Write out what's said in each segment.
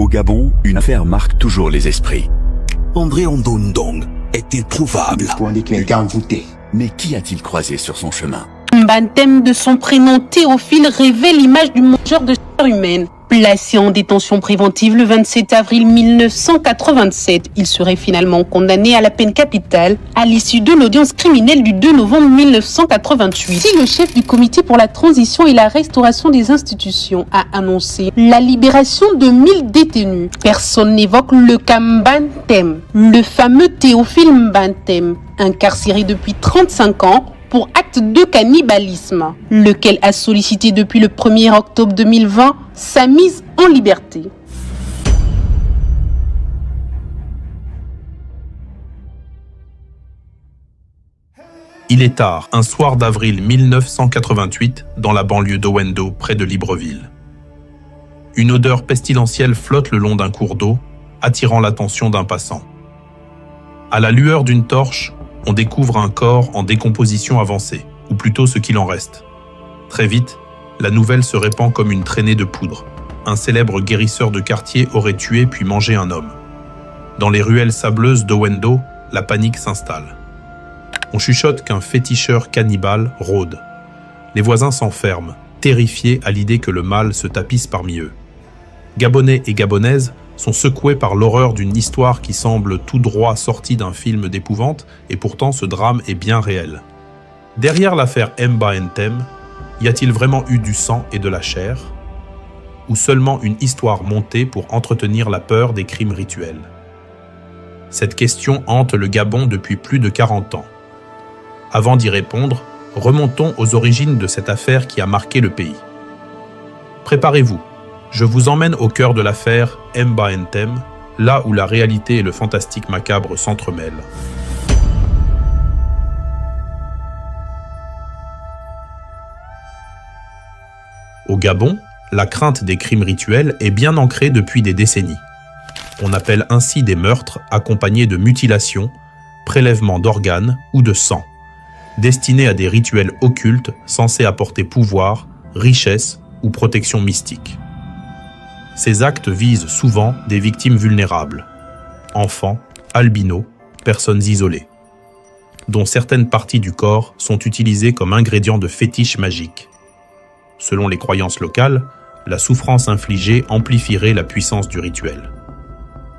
Au Gabon, une affaire marque toujours les esprits. André Ondondong est introuvable. Mais qui a-t-il croisé sur son chemin? Mbantem de son prénom Théophile révèle l'image du mangeur de chair humaine. Placé en détention préventive le 27 avril 1987, il serait finalement condamné à la peine capitale à l'issue de l'audience criminelle du 2 novembre 1988. Si le chef du comité pour la transition et la restauration des institutions a annoncé la libération de 1000 détenus, personne n'évoque le cas Mbantem, le fameux Théophile Mbantem, incarcéré depuis 35 ans pour acte de cannibalisme, lequel a sollicité depuis le 1er octobre 2020 sa mise en liberté. Il est tard, un soir d'avril 1988, dans la banlieue d'Owendo, près de Libreville. Une odeur pestilentielle flotte le long d'un cours d'eau, attirant l'attention d'un passant. À la lueur d'une torche, on découvre un corps en décomposition avancée, ou plutôt ce qu'il en reste. Très vite, la nouvelle se répand comme une traînée de poudre. Un célèbre guérisseur de quartier aurait tué puis mangé un homme. Dans les ruelles sableuses d'Owendo, la panique s'installe. On chuchote qu'un féticheur cannibale rôde. Les voisins s'enferment, terrifiés à l'idée que le mal se tapisse parmi eux. Gabonais et Gabonaises sont secoués par l'horreur d'une histoire qui semble tout droit sortie d'un film d'épouvante, et pourtant ce drame est bien réel. Derrière l'affaire Mbantem, y a-t-il vraiment eu du sang et de la chair? Ou seulement une histoire montée pour entretenir la peur des crimes rituels? Cette question hante le Gabon depuis plus de 40 ans. Avant d'y répondre, remontons aux origines de cette affaire qui a marqué le pays. Préparez-vous. Je vous emmène au cœur de l'affaire Mbantem, là où la réalité et le fantastique macabre s'entremêlent. Au Gabon, la crainte des crimes rituels est bien ancrée depuis des décennies. On appelle ainsi des meurtres accompagnés de mutilations, prélèvements d'organes ou de sang, destinés à des rituels occultes censés apporter pouvoir, richesse ou protection mystique. Ces actes visent souvent des victimes vulnérables, enfants, albinos, personnes isolées, dont certaines parties du corps sont utilisées comme ingrédients de fétiches magiques. Selon les croyances locales, la souffrance infligée amplifierait la puissance du rituel.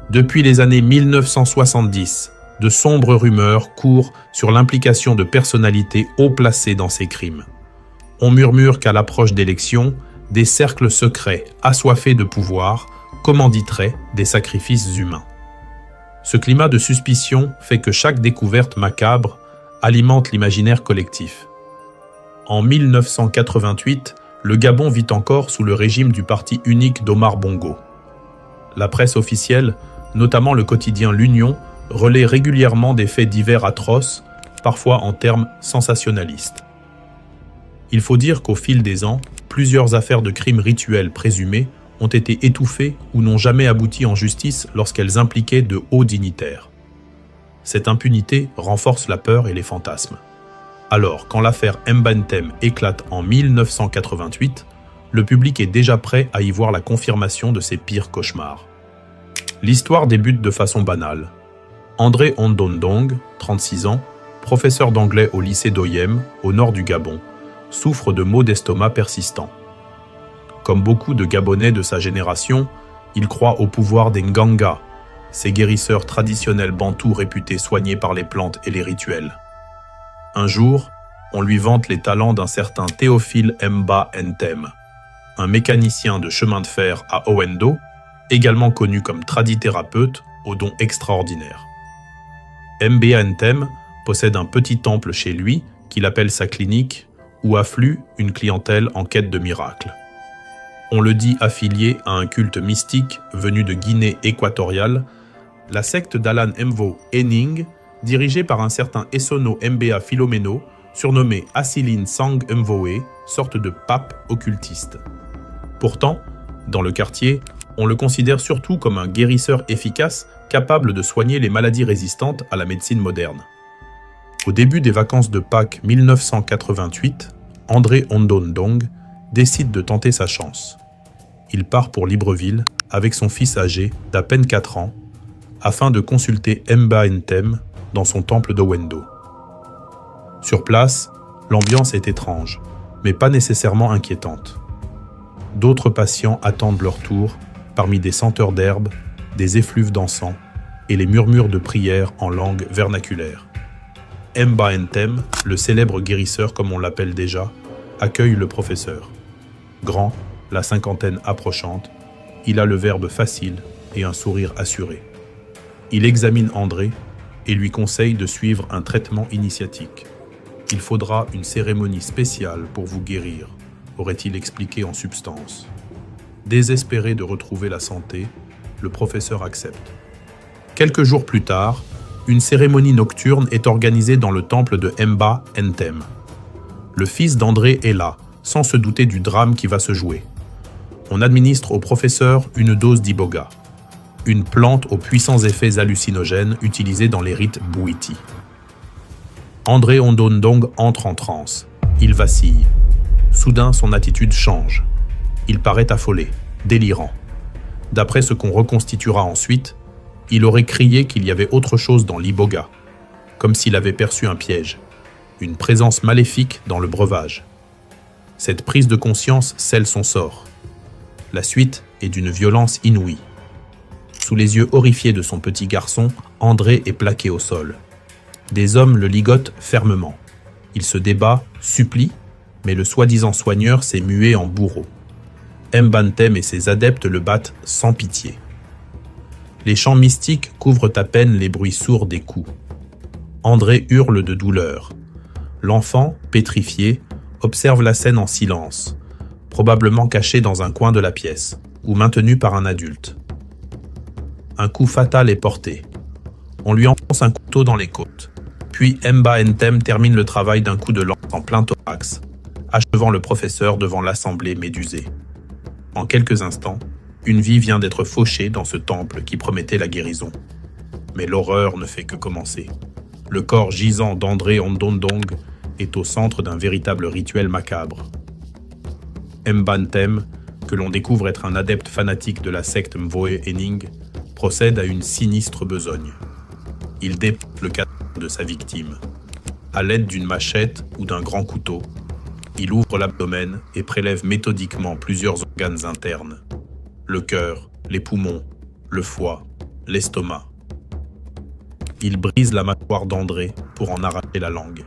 Depuis les années 1970, de sombres rumeurs courent sur l'implication de personnalités haut placées dans ces crimes. On murmure qu'à l'approche d'élections, des cercles secrets, assoiffés de pouvoir, commanditeraient des sacrifices humains. Ce climat de suspicion fait que chaque découverte macabre alimente l'imaginaire collectif. En 1988, le Gabon vit encore sous le régime du parti unique d'Omar Bongo. La presse officielle, notamment le quotidien L'Union, relaie régulièrement des faits divers atroces, parfois en termes sensationnalistes. Il faut dire qu'au fil des ans, plusieurs affaires de crimes rituels présumés ont été étouffées ou n'ont jamais abouti en justice lorsqu'elles impliquaient de hauts dignitaires. Cette impunité renforce la peur et les fantasmes. Alors, quand l'affaire Mbantem éclate en 1988, le public est déjà prêt à y voir la confirmation de ses pires cauchemars. L'histoire débute de façon banale. André Ondondong, 36 ans, professeur d'anglais au lycée d'Oyem, au nord du Gabon, souffre de maux d'estomac persistants. Comme beaucoup de Gabonais de sa génération, il croit au pouvoir des Nganga, ces guérisseurs traditionnels bantous réputés soignés par les plantes et les rituels. Un jour, on lui vante les talents d'un certain Théophile Mbantem, un mécanicien de chemin de fer à Owendo, également connu comme tradithérapeute aux dons extraordinaires. Mbantem possède un petit temple chez lui, qu'il appelle sa clinique, où afflue une clientèle en quête de miracles. On le dit affilié à un culte mystique venu de Guinée équatoriale, la secte d'Alan Mvo Ening, dirigée par un certain Essono Mbea Philomeno, surnommé Asiline Sang Mvoe, sorte de pape occultiste. Pourtant, dans le quartier, on le considère surtout comme un guérisseur efficace capable de soigner les maladies résistantes à la médecine moderne. Au début des vacances de Pâques 1988, André Ondondong décide de tenter sa chance. Il part pour Libreville avec son fils âgé d'à peine 4 ans, afin de consulter Mba-Nthem dans son temple d'Owendo. Sur place, l'ambiance est étrange, mais pas nécessairement inquiétante. D'autres patients attendent leur tour parmi des senteurs d'herbe, des effluves d'encens et les murmures de prières en langue vernaculaire. Mba-Nthem, le célèbre guérisseur comme on l'appelle déjà, accueille le professeur. Grand, la cinquantaine approchante, il a le verbe facile et un sourire assuré. Il examine André et lui conseille de suivre un traitement initiatique. Il faudra une cérémonie spéciale pour vous guérir, aurait-il expliqué en substance. Désespéré de retrouver la santé, le professeur accepte. Quelques jours plus tard, une cérémonie nocturne est organisée dans le temple de Mba-Nthem. Le fils d'André est là, sans se douter du drame qui va se jouer. On administre au professeur une dose d'iboga, une plante aux puissants effets hallucinogènes utilisée dans les rites bouiti. André Ondondong entre en transe. Il vacille. Soudain, son attitude change. Il paraît affolé, délirant. D'après ce qu'on reconstituera ensuite, il aurait crié qu'il y avait autre chose dans l'iboga, comme s'il avait perçu un piège, une présence maléfique dans le breuvage. Cette prise de conscience scelle son sort. La suite est d'une violence inouïe. Sous les yeux horrifiés de son petit garçon, André est plaqué au sol. Des hommes le ligotent fermement. Il se débat, supplie, mais le soi-disant soigneur s'est mué en bourreau. Mba-Nthem et ses adeptes le battent sans pitié. Les chants mystiques couvrent à peine les bruits sourds des coups. André hurle de douleur. L'enfant, pétrifié, observe la scène en silence, probablement caché dans un coin de la pièce, ou maintenu par un adulte. Un coup fatal est porté. On lui enfonce un couteau dans les côtes. Puis Mba-Nthem termine le travail d'un coup de lance en plein thorax, achevant le professeur devant l'assemblée médusée. En quelques instants, une vie vient d'être fauchée dans ce temple qui promettait la guérison. Mais l'horreur ne fait que commencer. Le corps gisant d'André Ondondong est au centre d'un véritable rituel macabre. Mba-Nthem, que l'on découvre être un adepte fanatique de la secte Mvoe-Ening, procède à une sinistre besogne. Il dépouille le cadavre de sa victime. À l'aide d'une machette ou d'un grand couteau, il ouvre l'abdomen et prélève méthodiquement plusieurs organes internes. Le cœur, les poumons, le foie, l'estomac. Il brise la mâchoire d'André pour en arracher la langue.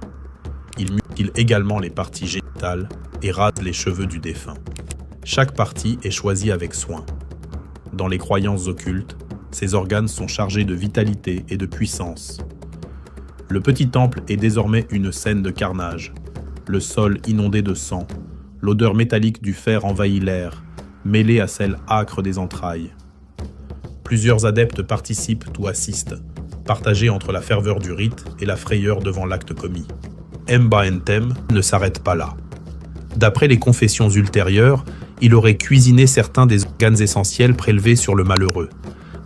Il mutile également les parties génitales et rase les cheveux du défunt. Chaque partie est choisie avec soin. Dans les croyances occultes, ces organes sont chargés de vitalité et de puissance. Le petit temple est désormais une scène de carnage. Le sol inondé de sang, l'odeur métallique du fer envahit l'air, mêlée à celle âcre des entrailles. Plusieurs adeptes participent ou assistent, partagés entre la ferveur du rite et la frayeur devant l'acte commis. Mba-Nthem ne s'arrête pas là. D'après les confessions ultérieures, il aurait cuisiné certains des organes essentiels prélevés sur le malheureux.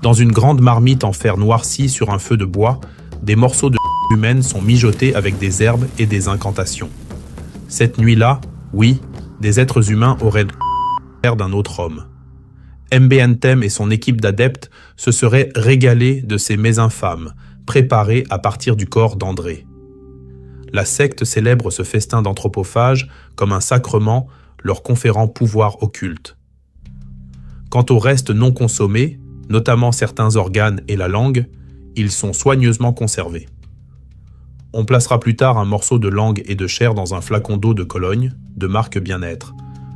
Dans une grande marmite en fer noirci sur un feu de bois, des morceaux de humaine sont mijotés avec des herbes et des incantations. Cette nuit-là, oui, des êtres humains auraient l'air d'un autre homme. Mba-Nthem et son équipe d'adeptes se seraient régalés de ces mets infâmes, préparés à partir du corps d'André. La secte célèbre ce festin d'anthropophages comme un sacrement leur conférant pouvoir occulte. Quant aux restes non consommés, notamment certains organes et la langue, ils sont soigneusement conservés. On placera plus tard un morceau de langue et de chair dans un flacon d'eau de Cologne, de marque Bien-être,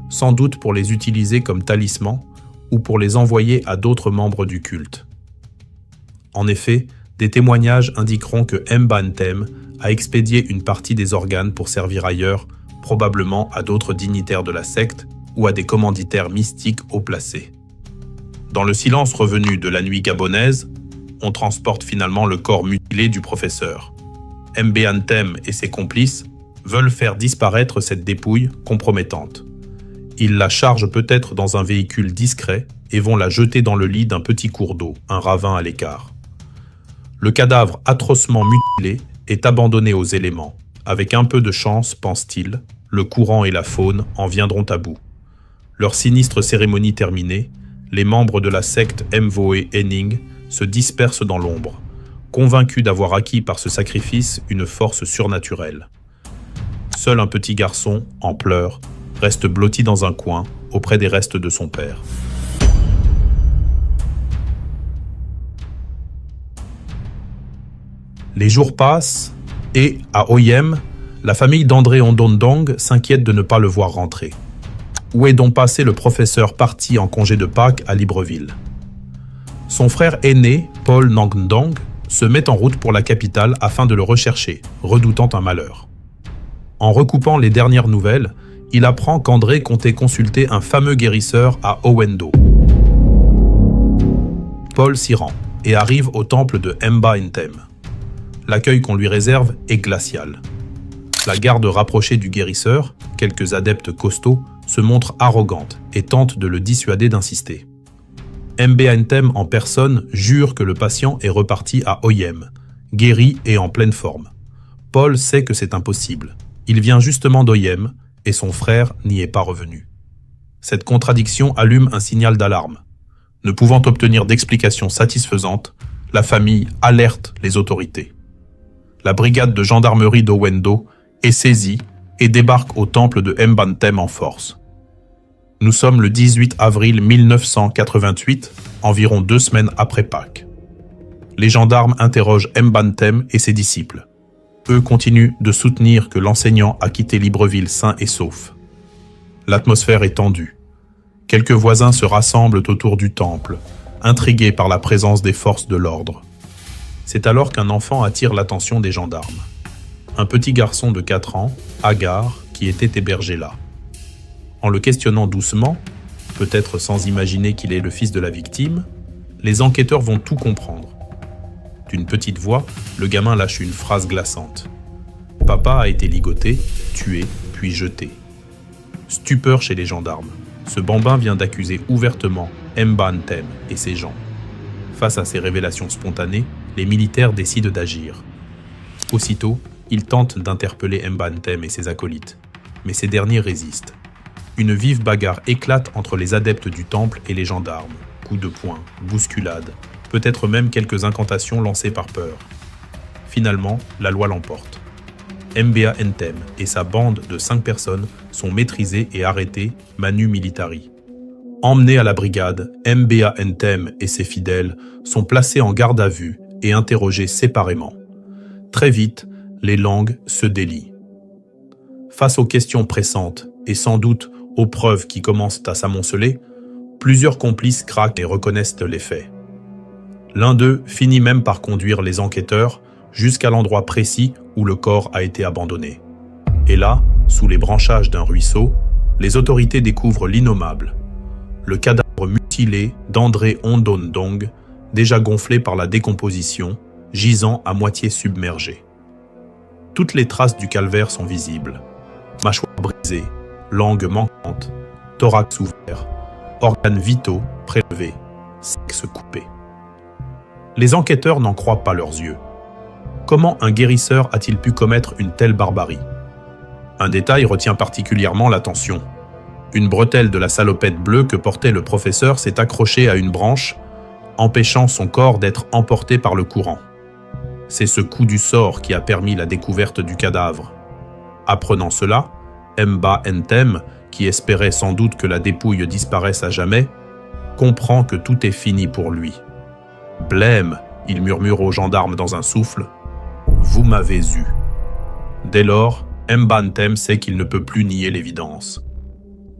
sans doute pour les utiliser comme talisman ou pour les envoyer à d'autres membres du culte. En effet, des témoignages indiqueront que Mba-Nthem a expédié une partie des organes pour servir ailleurs, probablement à d'autres dignitaires de la secte ou à des commanditaires mystiques haut placés. Dans le silence revenu de la nuit gabonaise, on transporte finalement le corps mutilé du professeur. Mba-Nthem et ses complices veulent faire disparaître cette dépouille compromettante. Ils la chargent peut-être dans un véhicule discret et vont la jeter dans le lit d'un petit cours d'eau, un ravin à l'écart. Le cadavre atrocement mutilé est abandonné aux éléments. Avec un peu de chance, pense-t-il, le courant et la faune en viendront à bout. Leur sinistre cérémonie terminée, les membres de la secte Mvoe Henning se dispersent dans l'ombre, convaincus d'avoir acquis par ce sacrifice une force surnaturelle. Seul un petit garçon, en pleurs, reste blotti dans un coin, auprès des restes de son père. Les jours passent et, à Oyem, la famille d'André Ondondong s'inquiète de ne pas le voir rentrer. Où est donc passé le professeur parti en congé de Pâques à Libreville? Son frère aîné, Paul Nangdong, se met en route pour la capitale afin de le rechercher, redoutant un malheur. En recoupant les dernières nouvelles, il apprend qu'André comptait consulter un fameux guérisseur à Owendo. Paul s'y rend et arrive au temple de Mba Ntem. L'accueil qu'on lui réserve est glacial. La garde rapprochée du guérisseur, quelques adeptes costauds, se montre arrogante et tente de le dissuader d'insister. Mba Ntem en personne jure que le patient est reparti à Oyem, guéri et en pleine forme. Paul sait que c'est impossible. Il vient justement d'Oyem et son frère n'y est pas revenu. Cette contradiction allume un signal d'alarme. Ne pouvant obtenir d'explication satisfaisante, la famille alerte les autorités. La brigade de gendarmerie d'Owendo est saisie et débarque au temple de Mba Ntem en force. Nous sommes le 18 avril 1988, environ 2 semaines après Pâques. Les gendarmes interrogent Mba Ntem et ses disciples. Eux continuent de soutenir que l'enseignant a quitté Libreville sain et sauf. L'atmosphère est tendue. Quelques voisins se rassemblent autour du temple, intrigués par la présence des forces de l'ordre. C'est alors qu'un enfant attire l'attention des gendarmes. Un petit garçon de 4 ans, Agar, qui était hébergé là. En le questionnant doucement, peut-être sans imaginer qu'il est le fils de la victime, les enquêteurs vont tout comprendre. D'une petite voix, le gamin lâche une phrase glaçante. Papa a été ligoté, tué, puis jeté. Stupeur chez les gendarmes. Ce bambin vient d'accuser ouvertement Mba Ntem et ses gens. Face à ces révélations spontanées, les militaires décident d'agir. Aussitôt, ils tentent d'interpeller Mba Ntem et ses acolytes, mais ces derniers résistent. Une vive bagarre éclate entre les adeptes du temple et les gendarmes. Coups de poing, bousculades, peut-être même quelques incantations lancées par peur. Finalement, la loi l'emporte. Mba Ntem et sa bande de 5 personnes sont maîtrisés et arrêtés manu militari. Emmenés à la brigade, Mba Ntem et ses fidèles sont placés en garde à vue et interrogés séparément. Très vite, les langues se délient. Face aux questions pressantes et sans doute aux preuves qui commencent à s'amonceler, plusieurs complices craquent et reconnaissent les faits. L'un d'eux finit même par conduire les enquêteurs jusqu'à l'endroit précis où le corps a été abandonné. Et là, sous les branchages d'un ruisseau, les autorités découvrent l'innommable, le cadavre mutilé d'André Ondondong, déjà gonflé par la décomposition, gisant à moitié submergé. Toutes les traces du calvaire sont visibles. Mâchoire brisée, langue manquante, thorax ouvert, organes vitaux prélevés, sexe coupé. Les enquêteurs n'en croient pas leurs yeux. Comment un guérisseur a-t-il pu commettre une telle barbarie? Un détail retient particulièrement l'attention. Une bretelle de la salopette bleue que portait le professeur s'est accrochée à une branche, empêchant son corps d'être emporté par le courant. C'est ce coup du sort qui a permis la découverte du cadavre. Apprenant cela, Mba Ntem, qui espérait sans doute que la dépouille disparaisse à jamais, comprend que tout est fini pour lui. « Blême !» il murmure aux gendarmes dans un souffle, « Vous m'avez eu !» Dès lors, Mba Ntem sait qu'il ne peut plus nier l'évidence.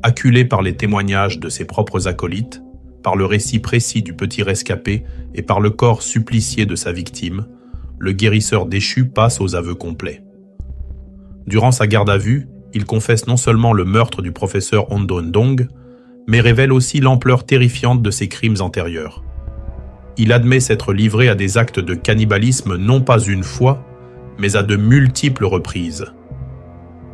Acculé par les témoignages de ses propres acolytes, par le récit précis du petit rescapé et par le corps supplicié de sa victime, le guérisseur déchu passe aux aveux complets. Durant sa garde à vue, il confesse non seulement le meurtre du professeur Ondondong, mais révèle aussi l'ampleur terrifiante de ses crimes antérieurs. Il admet s'être livré à des actes de cannibalisme non pas une fois, mais à de multiples reprises.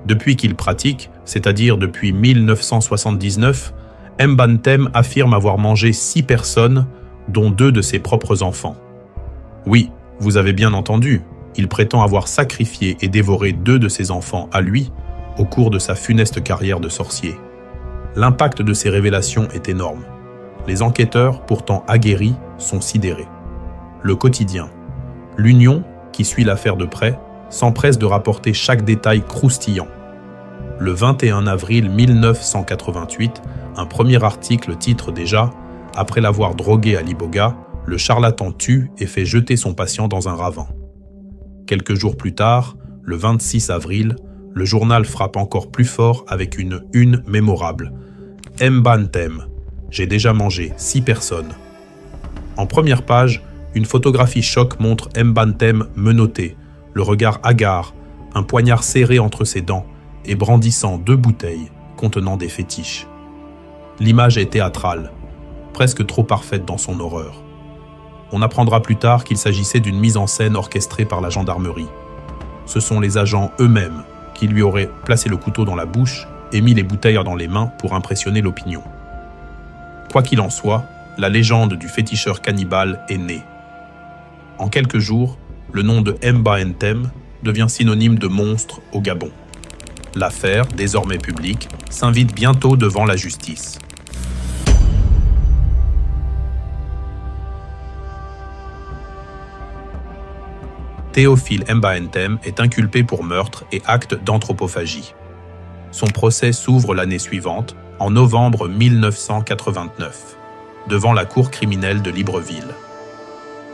Depuis qu'il pratique, c'est-à-dire depuis 1979, Mba Ntem affirme avoir mangé 6 personnes, dont 2 de ses propres enfants. Oui, vous avez bien entendu, il prétend avoir sacrifié et dévoré 2 de ses enfants à lui au cours de sa funeste carrière de sorcier. L'impact de ces révélations est énorme. Les enquêteurs, pourtant aguerris, sont sidérés. Le quotidien, l'Union, qui suit l'affaire de près, s'empresse de rapporter chaque détail croustillant. Le 21 avril 1988, un premier article titre déjà « Après l'avoir drogué à Liboga, le charlatan tue et fait jeter son patient dans un ravin ». Quelques jours plus tard, le 26 avril, le journal frappe encore plus fort avec une mémorable. « Mbantem, j'ai déjà mangé 6 personnes ». En première page, une photographie choc montre Mbantem menotté, le regard hagard, un poignard serré entre ses dents et brandissant 2 bouteilles contenant des fétiches. L'image est théâtrale, presque trop parfaite dans son horreur. On apprendra plus tard qu'il s'agissait d'une mise en scène orchestrée par la gendarmerie. Ce sont les agents eux-mêmes qui lui auraient placé le couteau dans la bouche et mis les bouteilles dans les mains pour impressionner l'opinion. Quoi qu'il en soit, la légende du féticheur cannibale est née. En quelques jours, le nom de Mbantem devient synonyme de monstre au Gabon. L'affaire, désormais publique, s'invite bientôt devant la justice. Théophile Mbantem est inculpé pour meurtre et acte d'anthropophagie. Son procès s'ouvre l'année suivante, en novembre 1989, devant la cour criminelle de Libreville.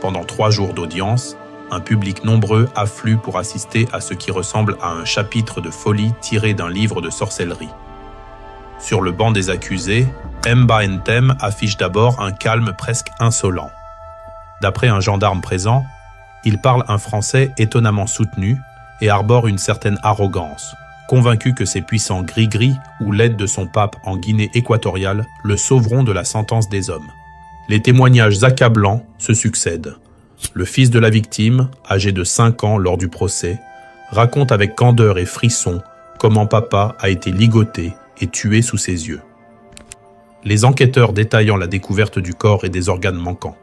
Pendant 3 jours d'audience, un public nombreux afflue pour assister à ce qui ressemble à un chapitre de folie tiré d'un livre de sorcellerie. Sur le banc des accusés, Mbantem affiche d'abord un calme presque insolent. D'après un gendarme présent, il parle un français étonnamment soutenu et arbore une certaine arrogance, convaincu que ses puissants gris-gris ou l'aide de son pape en Guinée équatoriale le sauveront de la sentence des hommes. Les témoignages accablants se succèdent. Le fils de la victime, âgé de 5 ans lors du procès, raconte avec candeur et frisson comment papa a été ligoté et tué sous ses yeux. Les enquêteurs détaillant la découverte du corps et des organes manquants.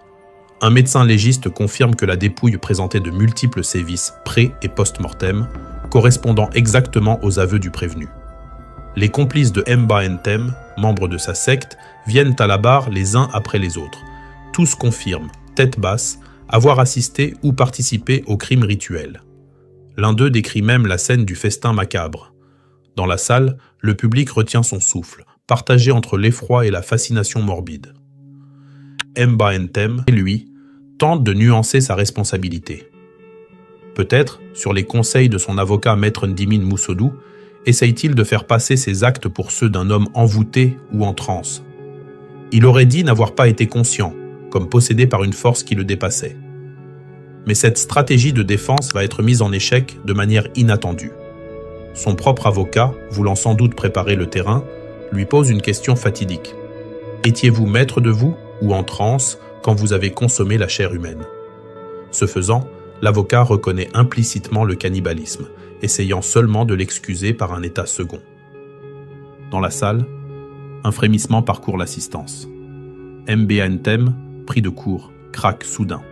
Un médecin légiste confirme que la dépouille présentait de multiples sévices pré- et post-mortem, correspondant exactement aux aveux du prévenu. Les complices de Mbantem, membres de sa secte, viennent à la barre les uns après les autres. Tous confirment, tête basse, avoir assisté ou participé au crime rituel. L'un d'eux décrit même la scène du festin macabre. Dans la salle, le public retient son souffle, partagé entre l'effroi et la fascination morbide. Mbantem, lui, tente de nuancer sa responsabilité. Peut-être, sur les conseils de son avocat Maître Ndimine Moussoudou, essaye-t-il de faire passer ses actes pour ceux d'un homme envoûté ou en transe. Il aurait dit n'avoir pas été conscient, comme possédé par une force qui le dépassait. Mais cette stratégie de défense va être mise en échec de manière inattendue. Son propre avocat, voulant sans doute préparer le terrain, lui pose une question fatidique. Étiez-vous maître de vous ou en transe quand vous avez consommé la chair humaine? Ce faisant, l'avocat reconnaît implicitement le cannibalisme, essayant seulement de l'excuser par un état second. Dans la salle, un frémissement parcourt l'assistance. Mbantem, pris de court, craque soudain.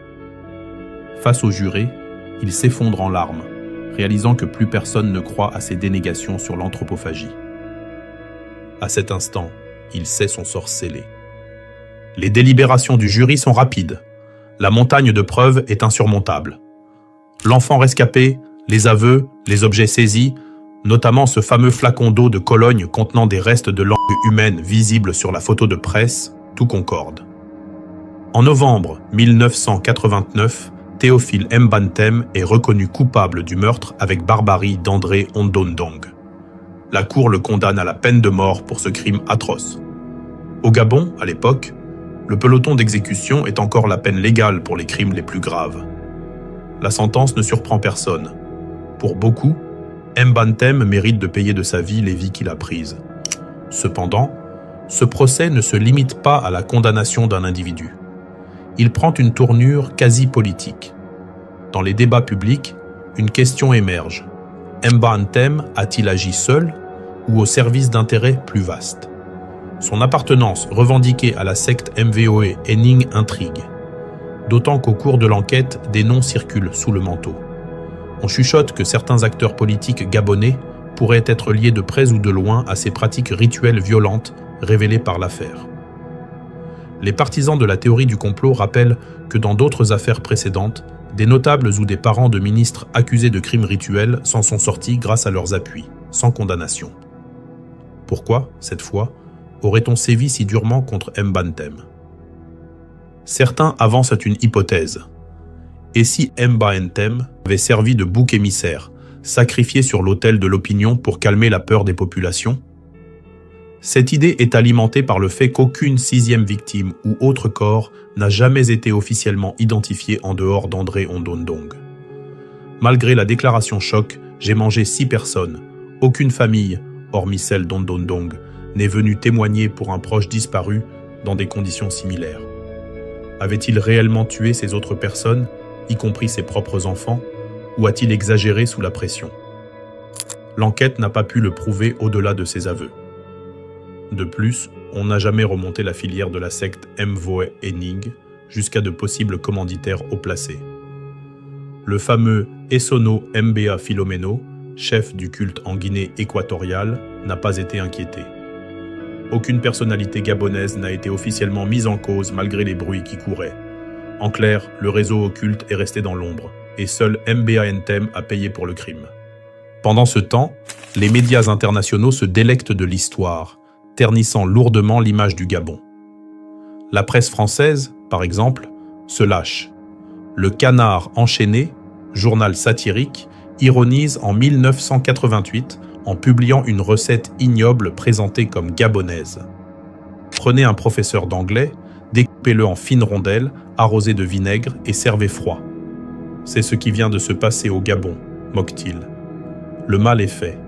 Face au juré, il s'effondre en larmes, réalisant que plus personne ne croit à ses dénégations sur l'anthropophagie. À cet instant, il sait son sort scellé. Les délibérations du jury sont rapides. La montagne de preuves est insurmontable. L'enfant rescapé, les aveux, les objets saisis, notamment ce fameux flacon d'eau de Cologne contenant des restes de langue humaine visibles sur la photo de presse, tout concorde. En novembre 1989, Théophile Mbantem est reconnu coupable du meurtre avec barbarie d'André Ondondong. La cour le condamne à la peine de mort pour ce crime atroce. Au Gabon, à l'époque, le peloton d'exécution est encore la peine légale pour les crimes les plus graves. La sentence ne surprend personne. Pour beaucoup, Mbantem mérite de payer de sa vie les vies qu'il a prises. Cependant, ce procès ne se limite pas à la condamnation d'un individu. Il prend une tournure quasi politique. Dans les débats publics, une question émerge. Mbantem a-t-il agi seul ou au service d'intérêts plus vastes? Son appartenance revendiquée à la secte MVOE énigme intrigue. D'autant qu'au cours de l'enquête, des noms circulent sous le manteau. On chuchote que certains acteurs politiques gabonais pourraient être liés de près ou de loin à ces pratiques rituelles violentes révélées par l'affaire. Les partisans de la théorie du complot rappellent que dans d'autres affaires précédentes, des notables ou des parents de ministres accusés de crimes rituels s'en sont sortis grâce à leurs appuis, sans condamnation. Pourquoi, cette fois, aurait-on sévi si durement contre Mbantem? Certains avancent une hypothèse. Et si Mbantem avait servi de bouc émissaire, sacrifié sur l'autel de l'opinion pour calmer la peur des populations? Cette idée est alimentée par le fait qu'aucune sixième victime ou autre corps n'a jamais été officiellement identifié en dehors d'André Ondondong. Malgré la déclaration choc, j'ai mangé 6 personnes. Aucune famille, hormis celle d'Ondondong, n'est venue témoigner pour un proche disparu dans des conditions similaires. Avait-il réellement tué ces autres personnes, y compris ses propres enfants, ou a-t-il exagéré sous la pression? L'enquête n'a pas pu le prouver au-delà de ses aveux. De plus, on n'a jamais remonté la filière de la secte Mvoe Ening jusqu'à de possibles commanditaires haut placés. Le fameux Essono Mbea Philomeno, chef du culte en Guinée équatoriale, n'a pas été inquiété. Aucune personnalité gabonaise n'a été officiellement mise en cause malgré les bruits qui couraient. En clair, le réseau occulte est resté dans l'ombre, et seul Mbantem a payé pour le crime. Pendant ce temps, les médias internationaux se délectent de l'histoire, ternissant lourdement l'image du Gabon. La presse française, par exemple, se lâche. Le Canard enchaîné, journal satirique, ironise en 1988 en publiant une recette ignoble présentée comme gabonaise. Prenez un professeur d'anglais, découpez-le en fines rondelles, arrosées de vinaigre et servez froid. C'est ce qui vient de se passer au Gabon, moque-t-il. Le mal est fait.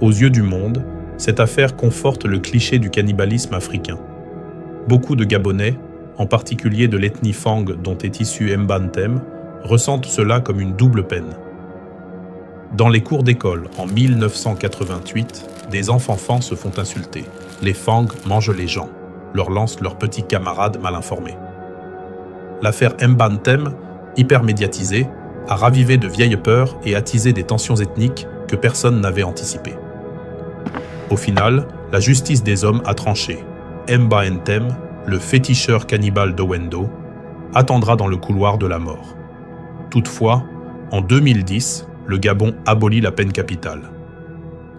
Aux yeux du monde, cette affaire conforte le cliché du cannibalisme africain. Beaucoup de Gabonais, en particulier de l'ethnie Fang dont est issu Mbantem, ressentent cela comme une double peine. Dans les cours d'école, en 1988, des enfants Fang se font insulter. Les Fang mangent les gens, leur lancent leurs petits camarades mal informés. L'affaire Mbantem, hyper médiatisée, a ravivé de vieilles peurs et attisé des tensions ethniques que personne n'avait anticipées. Au final, la justice des hommes a tranché. Mbantem, le féticheur cannibale d'Owendo, attendra dans le couloir de la mort. Toutefois, en 2010, le Gabon abolit la peine capitale.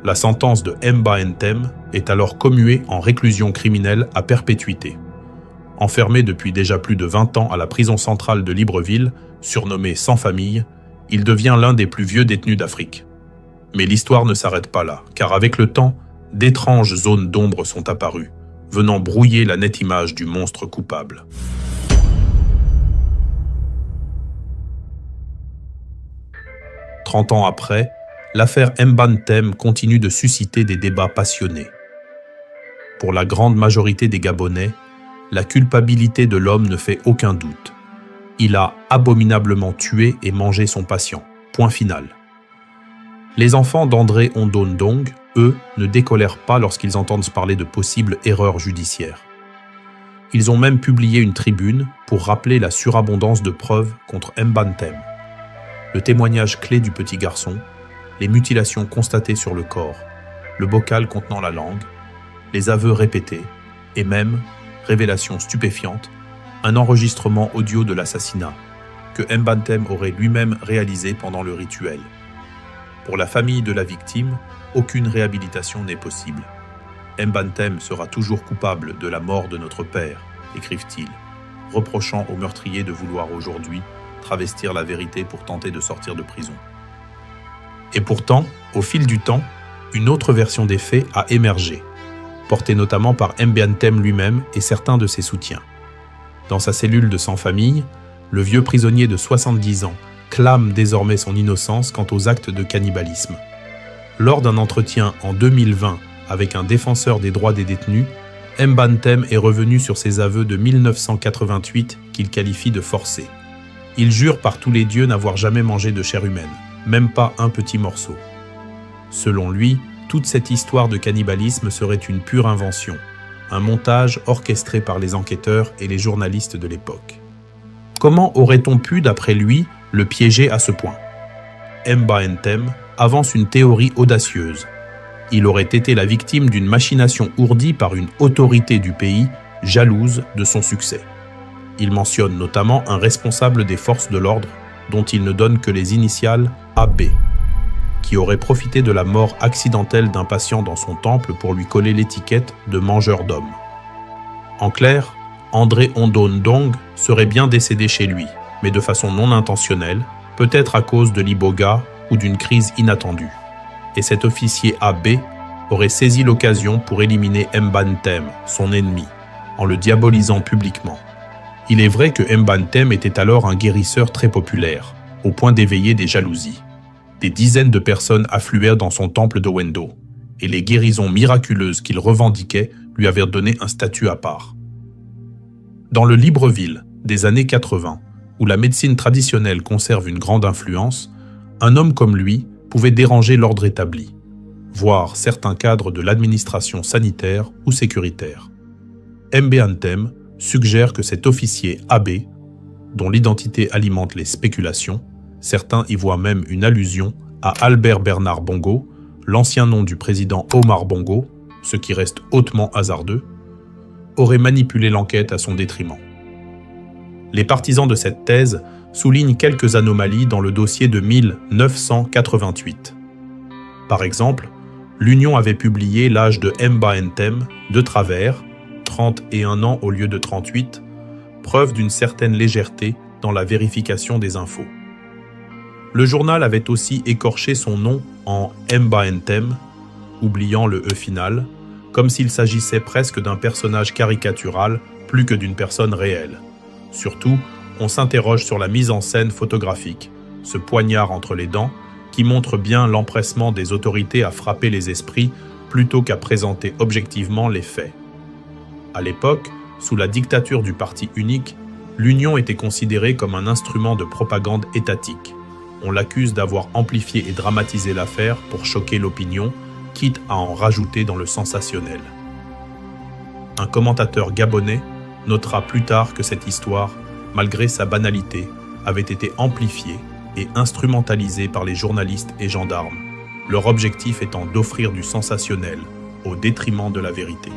La sentence de Mbantem est alors commuée en réclusion criminelle à perpétuité. Enfermé depuis déjà plus de 20 ans à la prison centrale de Libreville, surnommé Sans Famille, il devient l'un des plus vieux détenus d'Afrique. Mais l'histoire ne s'arrête pas là, car avec le temps, d'étranges zones d'ombre sont apparues, venant brouiller la nette image du monstre coupable. « 30 ans après, l'affaire Mbantem continue de susciter des débats passionnés. Pour la grande majorité des Gabonais, la culpabilité de l'homme ne fait aucun doute. Il a abominablement tué et mangé son patient. Point final. Les enfants d'André Ondondong, eux, ne décolèrent pas lorsqu'ils entendent parler de possibles erreurs judiciaires. Ils ont même publié une tribune pour rappeler la surabondance de preuves contre Mbantem. Le témoignage clé du petit garçon, les mutilations constatées sur le corps, le bocal contenant la langue, les aveux répétés, et même, révélation stupéfiante, un enregistrement audio de l'assassinat que Mbantem aurait lui-même réalisé pendant le rituel. Pour la famille de la victime, aucune réhabilitation n'est possible. Mbantem sera toujours coupable de la mort de notre père, écrivent-ils, reprochant au meurtrier de vouloir aujourd'hui travestir la vérité pour tenter de sortir de prison. Et pourtant, au fil du temps, une autre version des faits a émergé, portée notamment par Mbantem lui-même et certains de ses soutiens. Dans sa cellule de sans-famille, le vieux prisonnier de 70 ans clame désormais son innocence quant aux actes de cannibalisme. Lors d'un entretien en 2020 avec un défenseur des droits des détenus, Mbantem est revenu sur ses aveux de 1988 qu'il qualifie de forcés. Il jure par tous les dieux n'avoir jamais mangé de chair humaine, même pas un petit morceau. Selon lui, toute cette histoire de cannibalisme serait une pure invention, un montage orchestré par les enquêteurs et les journalistes de l'époque. Comment aurait-on pu, d'après lui, le piéger à ce point? Mbantem avance une théorie audacieuse. Il aurait été la victime d'une machination ourdie par une autorité du pays jalouse de son succès. Il mentionne notamment un responsable des forces de l'ordre, dont il ne donne que les initiales AB, qui aurait profité de la mort accidentelle d'un patient dans son temple pour lui coller l'étiquette de mangeur d'hommes. En clair, André Ondondong serait bien décédé chez lui, mais de façon non intentionnelle, peut-être à cause de l'iboga ou d'une crise inattendue. Et cet officier AB aurait saisi l'occasion pour éliminer Mbantem, son ennemi, en le diabolisant publiquement. Il est vrai que Mbantem était alors un guérisseur très populaire, au point d'éveiller des jalousies. Des dizaines de personnes affluèrent dans son temple de Wendo, et les guérisons miraculeuses qu'il revendiquait lui avaient donné un statut à part. Dans le Libreville des années 80, où la médecine traditionnelle conserve une grande influence, un homme comme lui pouvait déranger l'ordre établi, voire certains cadres de l'administration sanitaire ou sécuritaire. Mbantem suggère que cet officier AB, dont l'identité alimente les spéculations, certains y voient même une allusion à Albert Bernard Bongo, l'ancien nom du président Omar Bongo, ce qui reste hautement hasardeux, aurait manipulé l'enquête à son détriment. Les partisans de cette thèse soulignent quelques anomalies dans le dossier de 1988. Par exemple, l'Union avait publié l'âge de Mbantem de travers, 31 ans au lieu de 38, preuve d'une certaine légèreté dans la vérification des infos. Le journal avait aussi écorché son nom en Mbantem, oubliant le E final, comme s'il s'agissait presque d'un personnage caricatural plus que d'une personne réelle. Surtout, on s'interroge sur la mise en scène photographique, ce poignard entre les dents, qui montre bien l'empressement des autorités à frapper les esprits plutôt qu'à présenter objectivement les faits. À l'époque, sous la dictature du parti unique, l'Union était considérée comme un instrument de propagande étatique. On l'accuse d'avoir amplifié et dramatisé l'affaire pour choquer l'opinion, quitte à en rajouter dans le sensationnel. Un commentateur gabonais notera plus tard que cette histoire, malgré sa banalité, avait été amplifiée et instrumentalisée par les journalistes et gendarmes, leur objectif étant d'offrir du sensationnel au détriment de la vérité.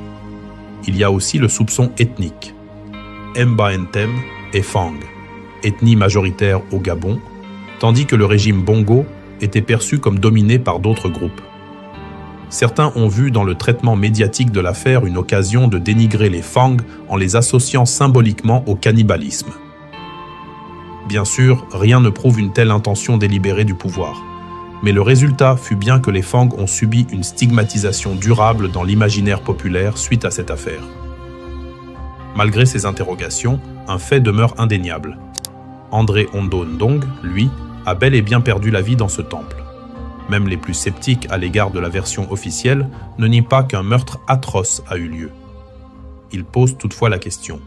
Il y a aussi le soupçon ethnique. Mbantem est Fang, ethnie majoritaire au Gabon, tandis que le régime Bongo était perçu comme dominé par d'autres groupes. Certains ont vu dans le traitement médiatique de l'affaire une occasion de dénigrer les Fang en les associant symboliquement au cannibalisme. Bien sûr, rien ne prouve une telle intention délibérée du pouvoir, mais le résultat fut bien que les Fang ont subi une stigmatisation durable dans l'imaginaire populaire suite à cette affaire. Malgré ces interrogations, un fait demeure indéniable. André Ondondong, lui, a bel et bien perdu la vie dans ce temple. Même les plus sceptiques à l'égard de la version officielle ne nient pas qu'un meurtre atroce a eu lieu. Ils posent toutefois la question.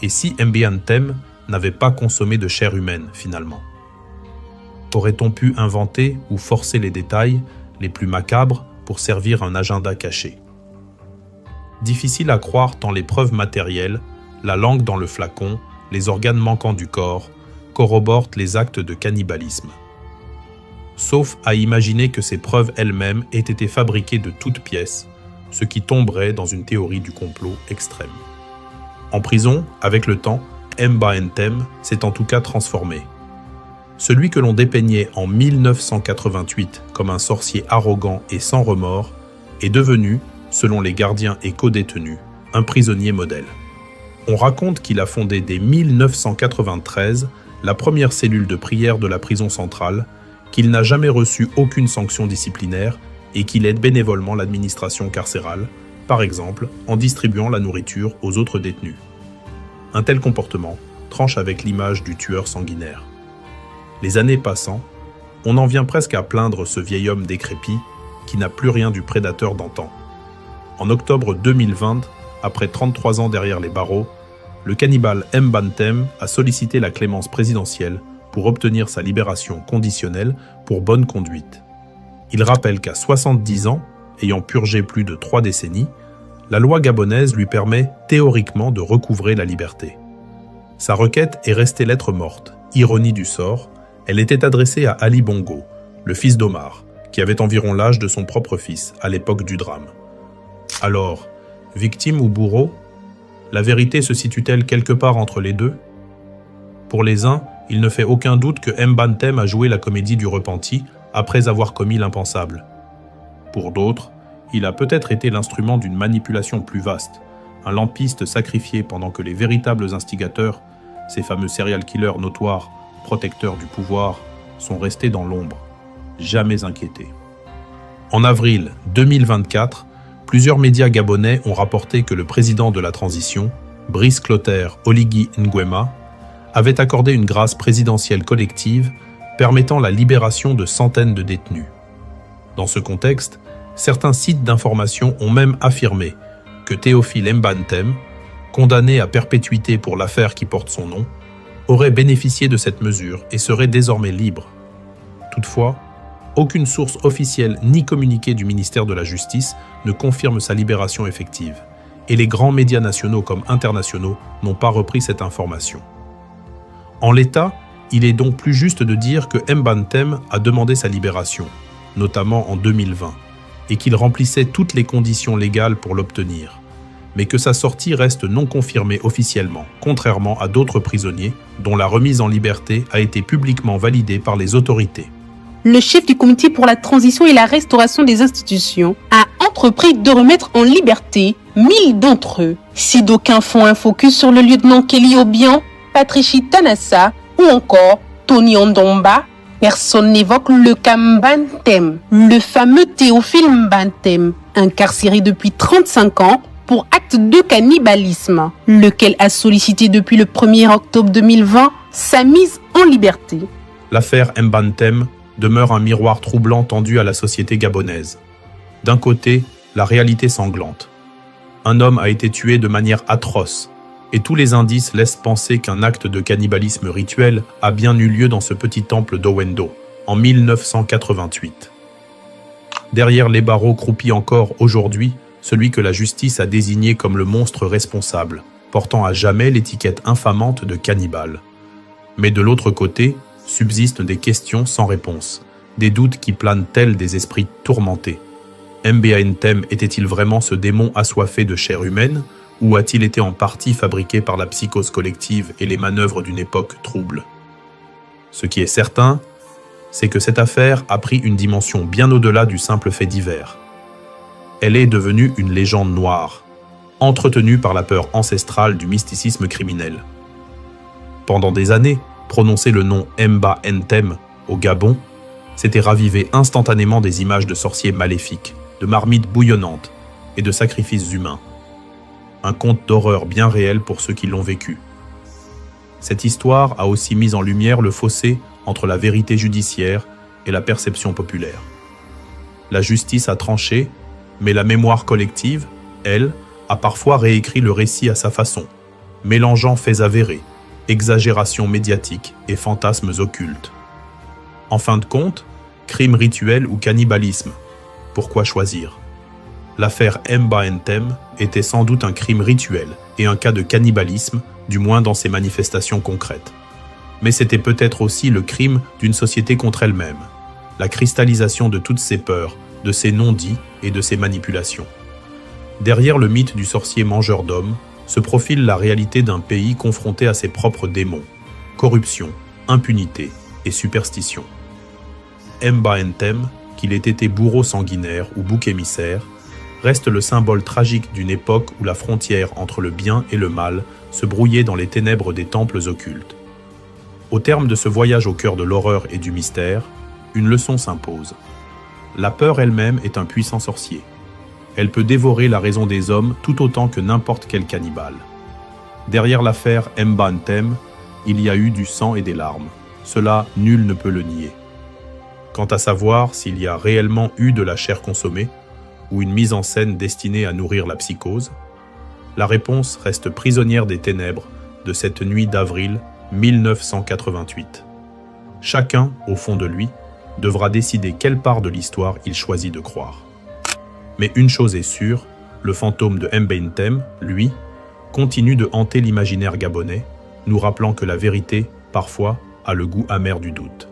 Et si Mbantem n'avait pas consommé de chair humaine, finalement? Aurait-on pu inventer ou forcer les détails les plus macabres pour servir un agenda caché? Difficile à croire tant les preuves matérielles, la langue dans le flacon, les organes manquants du corps, corroborent les actes de cannibalisme. Sauf à imaginer que ces preuves elles-mêmes aient été fabriquées de toutes pièces, ce qui tomberait dans une théorie du complot extrême. En prison, avec le temps, Mbantem s'est en tout cas transformé. Celui que l'on dépeignait en 1988 comme un sorcier arrogant et sans remords est devenu, selon les gardiens et co-détenus, un prisonnier modèle. On raconte qu'il a fondé dès 1993 la première cellule de prière de la prison centrale, qu'il n'a jamais reçu aucune sanction disciplinaire et qu'il aide bénévolement l'administration carcérale, par exemple en distribuant la nourriture aux autres détenus. Un tel comportement tranche avec l'image du tueur sanguinaire. Les années passant, on en vient presque à plaindre ce vieil homme décrépit qui n'a plus rien du prédateur d'antan. En octobre 2020, après 33 ans derrière les barreaux, le cannibale Mbantem a sollicité la clémence présidentielle pour obtenir sa libération conditionnelle pour bonne conduite. Il rappelle qu'à 70 ans, ayant purgé plus de 3 décennies, la loi gabonaise lui permet théoriquement de recouvrer la liberté. Sa requête est restée lettre morte, ironie du sort, elle était adressée à Ali Bongo, le fils d'Omar, qui avait environ l'âge de son propre fils à l'époque du drame. Alors, victime ou bourreau? La vérité se situe-t-elle quelque part entre les deux? Pour les uns, il ne fait aucun doute que Mbantem a joué la comédie du repenti après avoir commis l'impensable. Pour d'autres, il a peut-être été l'instrument d'une manipulation plus vaste, un lampiste sacrifié pendant que les véritables instigateurs, ces fameux serial killers notoires, protecteurs du pouvoir, sont restés dans l'ombre, jamais inquiétés. En avril 2024, plusieurs médias gabonais ont rapporté que le président de la transition, Brice Clotaire Oligui Nguema, avait accordé une grâce présidentielle collective permettant la libération de centaines de détenus. Dans ce contexte, certains sites d'information ont même affirmé que Théophile Mbantem, condamné à perpétuité pour l'affaire qui porte son nom, aurait bénéficié de cette mesure et serait désormais libre. Toutefois, aucune source officielle ni communiqué du ministère de la Justice ne confirme sa libération effective, et les grands médias nationaux comme internationaux n'ont pas repris cette information. En l'état, il est donc plus juste de dire que Mbantem a demandé sa libération, notamment en 2020, et qu'il remplissait toutes les conditions légales pour l'obtenir, mais que sa sortie reste non confirmée officiellement, contrairement à d'autres prisonniers dont la remise en liberté a été publiquement validée par les autorités. Le chef du comité pour la transition et la restauration des institutions a entrepris de remettre en liberté 1000 d'entre eux. Si d'aucuns font un focus sur le lieutenant Kelly Obiang, Patricia Tanassa ou encore Tony Ndomba, personne n'évoque le cas Mbantem, le fameux Théophile Mbantem, incarcéré depuis 35 ans pour acte de cannibalisme, lequel a sollicité depuis le 1er octobre 2020 sa mise en liberté. L'affaire Mbantem demeure un miroir troublant tendu à la société gabonaise. D'un côté, la réalité sanglante. Un homme a été tué de manière atroce, et tous les indices laissent penser qu'un acte de cannibalisme rituel a bien eu lieu dans ce petit temple d'Owendo, en 1988. Derrière les barreaux croupit encore aujourd'hui celui que la justice a désigné comme le monstre responsable, portant à jamais l'étiquette infamante de cannibale. Mais de l'autre côté, subsistent des questions sans réponse, des doutes qui planent tels des esprits tourmentés. Mbantem était-il vraiment ce démon assoiffé de chair humaine, ou a-t-il été en partie fabriqué par la psychose collective et les manœuvres d'une époque trouble? Ce qui est certain, c'est que cette affaire a pris une dimension bien au-delà du simple fait divers. Elle est devenue une légende noire, entretenue par la peur ancestrale du mysticisme criminel. Pendant des années, prononcer le nom Mbantem au Gabon, c'était raviver instantanément des images de sorciers maléfiques, de marmites bouillonnantes et de sacrifices humains. Un conte d'horreur bien réel pour ceux qui l'ont vécu. Cette histoire a aussi mis en lumière le fossé entre la vérité judiciaire et la perception populaire. La justice a tranché, mais la mémoire collective, elle, a parfois réécrit le récit à sa façon, mélangeant faits avérés, exagérations médiatiques et fantasmes occultes. En fin de compte, crime rituel ou cannibalisme, pourquoi choisir? L'affaire Mbantem était sans doute un crime rituel et un cas de cannibalisme, du moins dans ses manifestations concrètes. Mais c'était peut-être aussi le crime d'une société contre elle-même, la cristallisation de toutes ses peurs, de ses non-dits et de ses manipulations. Derrière le mythe du sorcier mangeur d'hommes se profile la réalité d'un pays confronté à ses propres démons, corruption, impunité et superstition. Mbantem, qu'il ait été bourreau sanguinaire ou bouc émissaire, reste le symbole tragique d'une époque où la frontière entre le bien et le mal se brouillait dans les ténèbres des temples occultes. Au terme de ce voyage au cœur de l'horreur et du mystère, une leçon s'impose. La peur elle-même est un puissant sorcier. Elle peut dévorer la raison des hommes tout autant que n'importe quel cannibale. Derrière l'affaire Mbantem, il y a eu du sang et des larmes. Cela, nul ne peut le nier. Quant à savoir s'il y a réellement eu de la chair consommée, ou une mise en scène destinée à nourrir la psychose, la réponse reste prisonnière des ténèbres de cette nuit d'avril 1988. Chacun, au fond de lui, devra décider quelle part de l'histoire il choisit de croire. Mais une chose est sûre, le fantôme de Mbantem, lui, continue de hanter l'imaginaire gabonais, nous rappelant que la vérité, parfois, a le goût amer du doute.